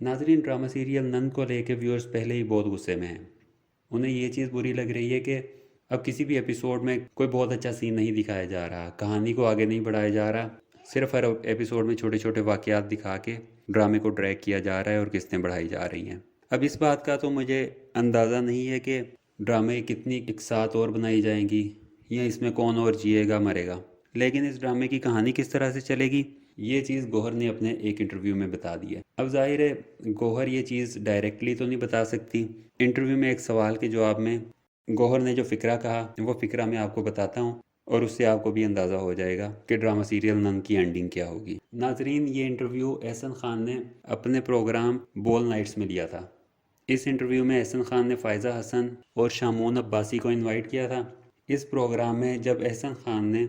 ناظرین، drama serial نن کو لے کے ویورز پہلے ہی بہت غصے میں ہیں۔ انہیں یہ چیز بری لگ رہی ہے کہ اب کسی بھی ایپیسوڈ میں کوئی بہت اچھا سین نہیں دکھایا جا رہا، کہانی کو آگے نہیں بڑھایا جا رہا، صرف ہر ایپیسوڈ میں چھوٹے چھوٹے واقعات دکھا کے ڈرامے کو ڈریگ کیا جا رہا ہے اور قسطیں بڑھائی جا رہی ہیں۔ اب اس بات کا تو مجھے اندازہ نہیں ہے کہ ڈرامے کتنی اقساط اور بنائی جائیں گی یا اس میں کون اور جیے گا مرے گا، لیکن اس ڈرامے کی کہانی کس طرح سے چلے گی یہ چیز گوہر نے اپنے ایک انٹرویو میں بتا دی ہے۔ اب ظاہر ہے گوہر یہ چیز ڈائریکٹلی تو نہیں بتا سکتی۔ انٹرویو میں ایک سوال کے جواب میں گوہر نے جو فقرہ کہا وہ فقرہ میں آپ کو بتاتا ہوں، اور اس سے آپ کو بھی اندازہ ہو جائے گا کہ ڈرامہ سیریل نن کی اینڈنگ کیا ہوگی۔ ناظرین، یہ انٹرویو احسن خان نے اپنے پروگرام بول نائٹس میں لیا تھا۔ اس انٹرویو میں احسن خان نے فائزہ حسن اور شامون عباسی کو انوائٹ کیا تھا۔ اس پروگرام میں جب احسن خان نے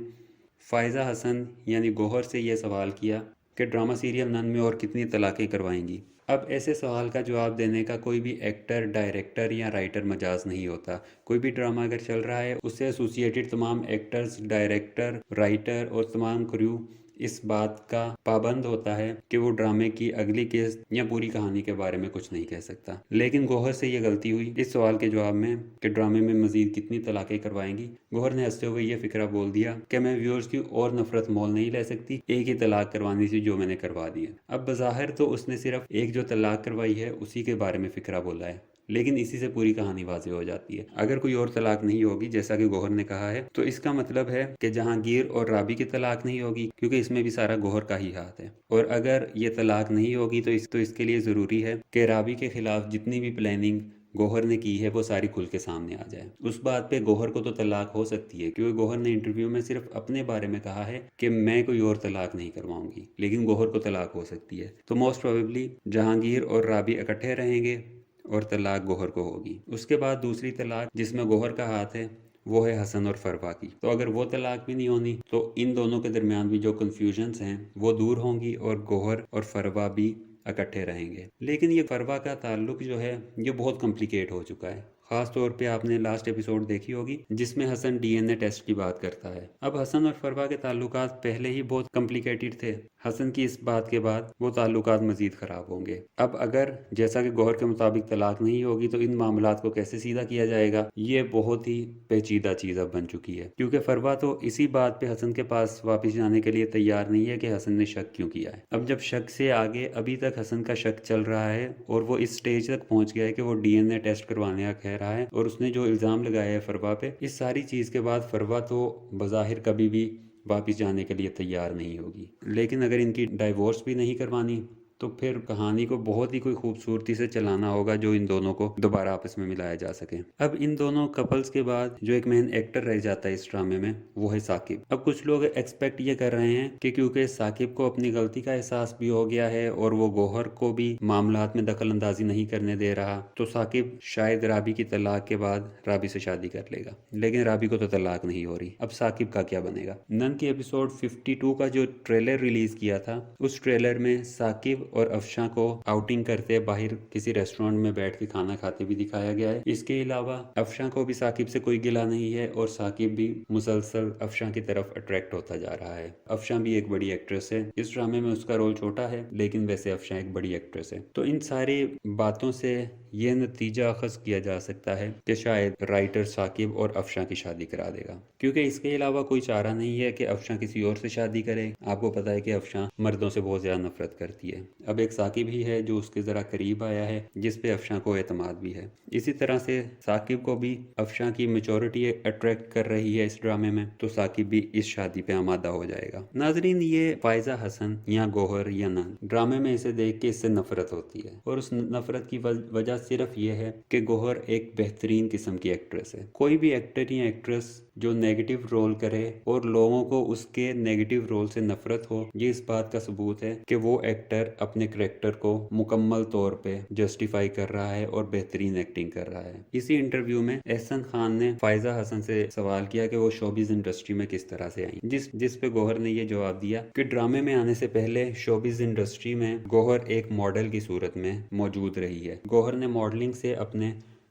فائزہ حسن یعنی گوہر سے یہ سوال کیا کہ ڈرامہ سیریل نن میں اور کتنی طلاقیں کروائیں گی، اب ایسے سوال کا جواب دینے کا کوئی بھی ایکٹر، ڈائریکٹر یا رائٹر مجاز نہیں ہوتا۔ کوئی بھی ڈرامہ اگر چل رہا ہے اس سے ایسوسیٹڈ تمام ایکٹرز، ڈائریکٹر، رائٹر اور تمام کریو اس بات کا پابند ہوتا ہے کہ وہ ڈرامے کی اگلی قسط یا پوری کہانی کے بارے میں کچھ نہیں کہہ سکتا۔ لیکن گوہر سے یہ غلطی ہوئی اس سوال کے جواب میں کہ ڈرامے میں مزید کتنی طلاقیں کروائیں گی۔ گوہر نے ہنستے ہوئے یہ فقرہ بول دیا کہ میں ویورز کی اور نفرت مول نہیں لے سکتی، ایک ہی طلاق کروانی تھی جو میں نے کروا دی ہے۔ اب بظاہر تو اس نے صرف ایک جو طلاق کروائی ہے اسی کے بارے میں فقرہ بولا ہے، لیکن اسی سے پوری کہانی واضح ہو جاتی ہے۔ اگر کوئی اور طلاق نہیں ہوگی جیسا کہ گوہر نے کہا ہے تو اس کا مطلب ہے کہ جہانگیر اور رابی کی طلاق نہیں ہوگی، کیونکہ اس میں بھی سارا گوہر کا ہی ہاتھ ہے۔ اور اگر یہ طلاق نہیں ہوگی تو اس کے لیے ضروری ہے کہ رابی کے خلاف جتنی بھی پلاننگ گوہر نے کی ہے وہ ساری کھل کے سامنے آ جائے۔ اس بات پہ گوہر کو تو طلاق ہو سکتی ہے، کیونکہ گوہر نے انٹرویو میں صرف اپنے بارے میں کہا ہے کہ میں کوئی اور طلاق نہیں کرواؤں گی، لیکن گوہر کو طلاق ہو سکتی ہے۔ تو موسٹ پروبیبلی جہانگیر اور رابی اکٹھے رہیں گے اور طلاق گوہر کو ہوگی۔ اس کے بعد دوسری طلاق جس میں گوہر کا ہاتھ ہے وہ ہے حسن اور فروا کی۔ تو اگر وہ طلاق بھی نہیں ہونی تو ان دونوں کے درمیان بھی جو کنفیوژنز ہیں وہ دور ہوں گی اور گوہر اور فروا بھی اکٹھے رہیں گے۔ لیکن یہ فروا کا تعلق جو ہے یہ بہت کمپلیکیٹ ہو چکا ہے۔ خاص طور پہ آپ نے لاسٹ ایپیسوڈ دیکھی ہوگی جس میں حسن ڈی این اے ٹیسٹ کی بات کرتا ہے۔ اب حسن اور فروا کے تعلقات پہلے ہی بہت کمپلیکیٹڈ تھے، حسن کی اس بات کے بعد وہ تعلقات مزید خراب ہوں گے۔ اب اگر جیسا کہ گوہر کے مطابق طلاق نہیں ہوگی تو ان معاملات کو کیسے سیدھا کیا جائے گا، یہ بہت ہی پیچیدہ چیز اب بن چکی ہے، کیونکہ فروا تو اسی بات پہ حسن کے پاس واپس جانے کے لیے تیار نہیں ہے کہ حسن نے شک کیوں کیا ہے۔ اب جب شک سے آگے ابھی تک حسن کا شک چل رہا ہے اور وہ اس سٹیج تک پہنچ گیا ہے کہ وہ ڈی این اے ٹیسٹ کروانے کا کہہ رہا ہے، اور اس نے جو الزام لگایا ہے فروا پہ، اس ساری چیز کے بعد فروا تو بظاہر کبھی بھی واپس جانے کے لیے تیار نہیں ہوگی۔ لیکن اگر ان کی ڈائیورس بھی نہیں کروانی تو پھر کہانی کو بہت ہی کوئی خوبصورتی سے چلانا ہوگا جو ان دونوں کو دوبارہ آپس میں ملایا جا سکے۔ اب ان دونوں کپلز کے بعد جو ایک مین ایکٹر رہ جاتا ہے اس ڈرامے میں وہ ہے ثاقب۔ اب کچھ لوگ ایکسپیکٹ یہ کر رہے ہیں کہ کیونکہ ثاقب کو اپنی غلطی کا احساس بھی ہو گیا ہے اور وہ گوہر کو بھی معاملات میں دخل اندازی نہیں کرنے دے رہا، تو ثاقب شاید رابی کی طلاق کے بعد رابی سے شادی کر لے گا۔ لیکن رابی کو تو طلاق نہیں ہو رہی، اب ثاقب کا کیا بنے گا؟ نن کی ایپیسوڈ 52 کا جو ٹریلر ریلیز کیا تھا اس ٹریلر میں ثاقب اور افشاں کو آؤٹنگ کرتے باہر کسی ریسٹورنٹ میں بیٹھ کے کھانا کھاتے بھی دکھایا گیا ہے۔ اس کے علاوہ افشاں کو بھی ثاقب سے کوئی گلہ نہیں ہے اور ثاقب بھی مسلسل افشاں کی طرف اٹریکٹ ہوتا جا رہا ہے۔ افشاں بھی ایک بڑی ایکٹریس ہے، اس ڈرامے میں اس کا رول چھوٹا ہے لیکن ویسے افشاں ایک بڑی ایکٹریس ہے۔ تو ان ساری باتوں سے یہ نتیجہ اخذ کیا جا سکتا ہے کہ شاید رائٹر ثاقب اور افشاں کی شادی کرا دے گا، کیونکہ اس کے علاوہ کوئی چارہ نہیں ہے کہ افشاں کسی اور سے شادی کرے۔ آپ کو پتا ہے کہ افشاں مردوں سے بہت زیادہ نفرت کرتی ہے۔ اب ایک ثاقب ہی ہے جو اس کے ذرا قریب آیا ہے جس پہ افشاں کو اعتماد بھی ہے۔ اسی طرح سے ثاقب کو بھی افشاں کی میچورٹی اٹریکٹ کر رہی ہے اس ڈرامے میں، تو ثاقب بھی اس شادی پہ آمادہ ہو جائے گا۔ ناظرین، یہ فائزہ حسن یا گوہر یا نن ڈرامے میں اسے دیکھ کے اس سے نفرت ہوتی ہے، اور اس نفرت کی وجہ صرف یہ ہے کہ گوہر ایک بہترین قسم کی ایکٹریس ہے۔ کوئی بھی ایکٹر یا ایکٹریس جو نیگیٹو رول کرے اور لوگوں کو اس کے نیگیٹو رول سے نفرت ہو، یہ اس بات کا ثبوت ہے کہ وہ ایکٹر اپنے کریکٹر کو مکمل طور پہ جسٹیفائی کر رہا ہے اور بہترین ایکٹنگ کر رہا ہے۔ اسی انٹرویو میں احسن خان نے فائزہ حسن سے سوال کیا کہ وہ شوبز انڈسٹری میں کس طرح سے آئیں، جس پہ گوہر نے یہ جواب دیا کہ ڈرامے میں آنے سے پہلے شوبز انڈسٹری میں گوہر ایک ماڈل کی صورت میں موجود رہی ہے۔ گوہر نے ماڈلنگ سے اپنے